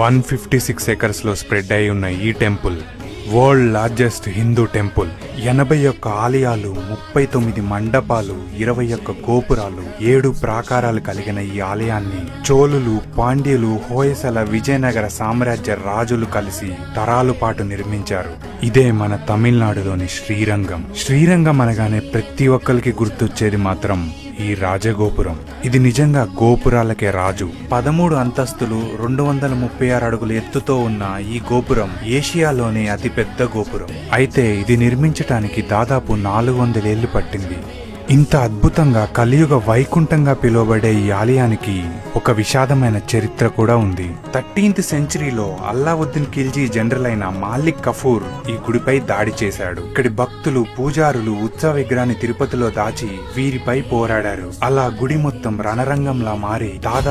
156 acres లో spread అయి ఉన్న ఈ temple world largest Hindu temple. 81 ఆలయాలు, 39 మండపాలు, 21 గోపురాలు, 7 ప్రాకారాలు కలిగిన ఈ ఆలయాన్ని చోళులు, పాండ్యులు, హోయసల, విజయనగర సామ్రాజ్య రాజులు కలిసి తరాల పాటు నిర్మించారు. ఇదే మన తమిళనాడులోని శ్రీరంగం. శ్రీరంగం అనగానే ప్రతి ఒక్కరికి గుర్తొచ్చేది మాత్రం ఈ రాజగోపురం. ఇది నిజంగా గోపురాలకే రాజు. 13 అంతస్తులు, 236 అడుగుల ఎత్తుతో ఉన్న ఈ గోపురం ఏషియాలోనే అతిపెద్ద గోపురం. అయితే ఇది నిర్మించటానికి దాదాపు 400 ఏళ్లు పట్టింది. ఇంత అద్భుతంగా కలియుగ వైకుంఠంగా పిలువబడే ఈ ఆలయానికి ఒక విషాదమైన చరిత్ర కూడా ఉంది. 13th సెంచరీలో అల్లావుద్దీన్ ఖిల్జీ జనరల్ అయిన మాలిక్ కఫూర్ ఈ గుడిపై దాడి చేశాడు. ఇక్కడి భక్తులు, పూజారులు ఉత్సవ విగ్రహాన్ని తిరుపతిలో దాచి వీరిపై పోరాడారు. అలా గుడి మొత్తం రణరంగంలా మారి దాదాపు